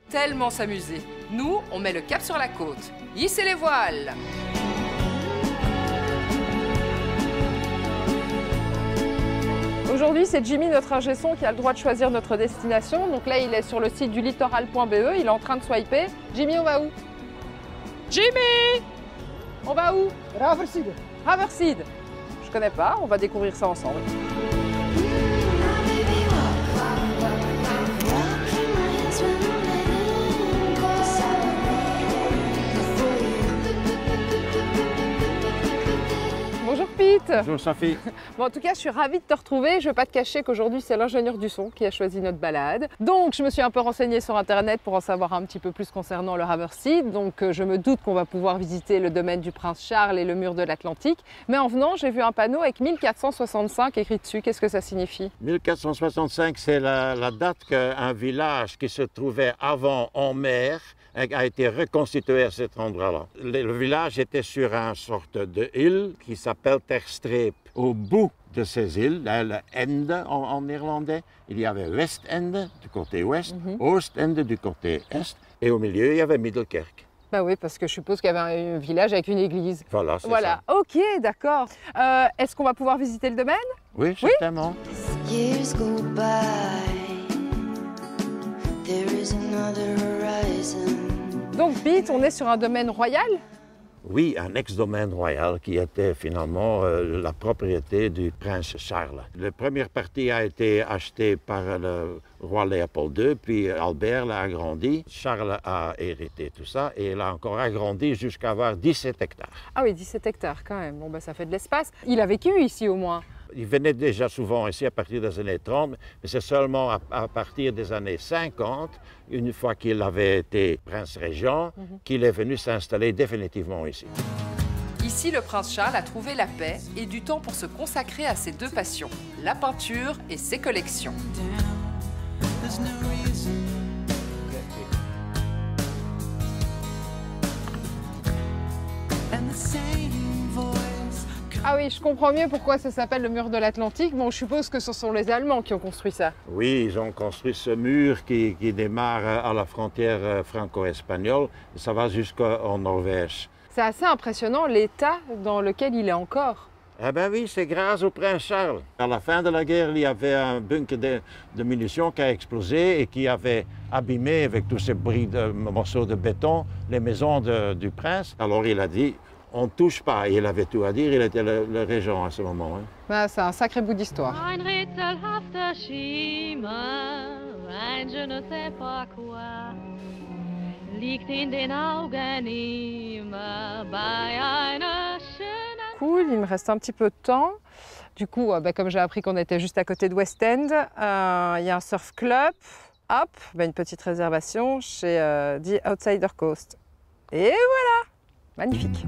tellement s'amuser. Nous, on met le cap sur la côte. Hissez les voiles! Aujourd'hui, c'est Jimmy, notre ingé son, qui a le droit de choisir notre destination. Donc là, il est sur le site du littoral.be, il est en train de swiper. Jimmy, on va où? Jimmy! On va où? Raverside. Haverside. Je connais pas, on va découvrir ça ensemble. Bonjour Pete. Bonjour Sophie. Bon, en tout cas, je suis ravie de te retrouver. Je ne vais pas te cacher qu'aujourd'hui, c'est l'ingénieur du son qui a choisi notre balade. Donc, je me suis un peu renseignée sur Internet pour en savoir un petit peu plus concernant le Haverside. Donc, je me doute qu'on va pouvoir visiter le domaine du Prince Charles et le mur de l'Atlantique. Mais en venant, j'ai vu un panneau avec 1465 écrit dessus. Qu'est-ce que ça signifie? 1465, c'est la date qu'un village qui se trouvait avant en mer a été reconstitué à cet endroit-là. Le village était sur une sorte d'île qui s'appelle Terstreep. Au bout de ces îles, le Ende en irlandais, il y avait West-Ende du côté ouest, Oost-Ende du côté est, et au milieu, il y avait Middelkerk. Bah oui, parce que je suppose qu'il y avait un village avec une église. Voilà, c'est ça. Ok, d'accord. Est-ce qu'on va pouvoir visiter le domaine? Oui, certainement. Years go by, there is another horizon. Donc, Pete, on est sur un domaine royal? Oui, un ex-domaine royal qui était finalement la propriété du prince Charles. La première partie a été achetée par le roi Léopold II, puis Albert l'a agrandi. Charles a hérité tout ça et il a encore agrandi jusqu'à avoir 17 hectares. Ah oui, 17 hectares quand même. Bon, bah, ça fait de l'espace. Il a vécu ici au moins? Il venait déjà souvent ici à partir des années 30, mais c'est seulement à partir des années 50, une fois qu'il avait été prince-régent, qu'il est venu s'installer définitivement ici. Ici, le prince Charles a trouvé la paix et du temps pour se consacrer à ses deux passions, la peinture et ses collections. Ah oui, je comprends mieux pourquoi ça s'appelle le mur de l'Atlantique. Bon, je suppose que ce sont les Allemands qui ont construit ça. Oui, ils ont construit ce mur qui démarre à la frontière franco-espagnole. Ça va jusqu'en Norvège. C'est assez impressionnant l'état dans lequel il est encore. Eh bien oui, c'est grâce au prince Charles. À la fin de la guerre, il y avait un bunker de munitions qui a explosé et qui avait abîmé avec tous ces morceaux de béton les maisons du prince. Alors il a dit, on ne touche pas. Et il avait tout à dire, il était le régent à ce moment. Bah, c'est un sacré bout d'histoire. Ein rätselhafter Schimmer, ein je ne sais pas quoi, liegt in den Augen immer bei einer schönen... Cool, il me reste un petit peu de temps. Du coup, bah, comme j'ai appris qu'on était juste à côté de West End, il y a un surf club. Hop, bah, une petite réservation chez The Outsider Coast. Et voilà, magnifique.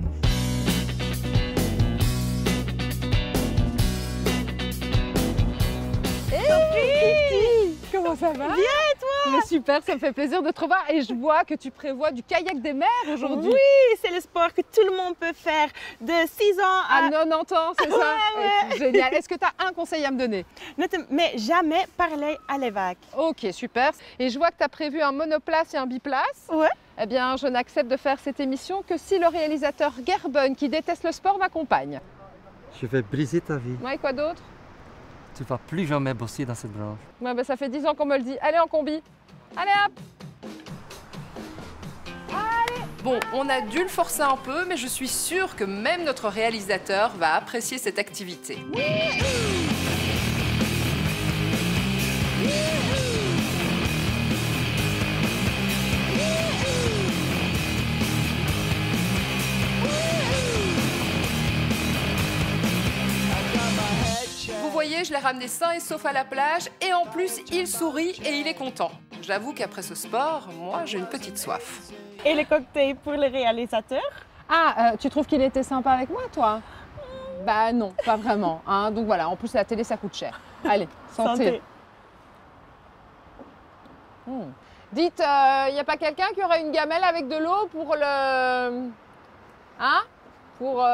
Comment ça va? Bien et toi? Mais super, ça me fait plaisir de te revoir et je vois que tu prévois du kayak des mers aujourd'hui. Oui, c'est le sport que tout le monde peut faire de 6 ans à 90 ans, c'est ça? Ouais. Génial. Est-ce que tu as un conseil à me donner? Mais jamais parler à l'évêque. Ok, super. Et je vois que tu as prévu un monoplace et un biplace. Ouais. Eh bien, je n'accepte de faire cette émission que si le réalisateur Gerben, qui déteste le sport, m'accompagne. Je vais briser ta vie. Ouais, quoi d'autre? Tu vas plus jamais bosser dans cette branche. Ouais, bah, ça fait 10 ans qu'on me le dit. Allez en combi. Allez hop. Allez. Bon, on a dû le forcer un peu, mais je suis sûre que même notre réalisateur va apprécier cette activité. Vous voyez, je l'ai ramené sain et sauf à la plage et en plus, il sourit et il est content. J'avoue qu'après ce sport, moi, j'ai une petite soif. Et le cocktail pour le réalisateur? Ah, tu trouves qu'il était sympa avec moi, toi? Bah non, pas vraiment. Hein. Donc voilà, en plus, la télé, ça coûte cher. Allez, santé. Dites, il n'y a pas quelqu'un qui aurait une gamelle avec de l'eau pour le... Hein? Pour...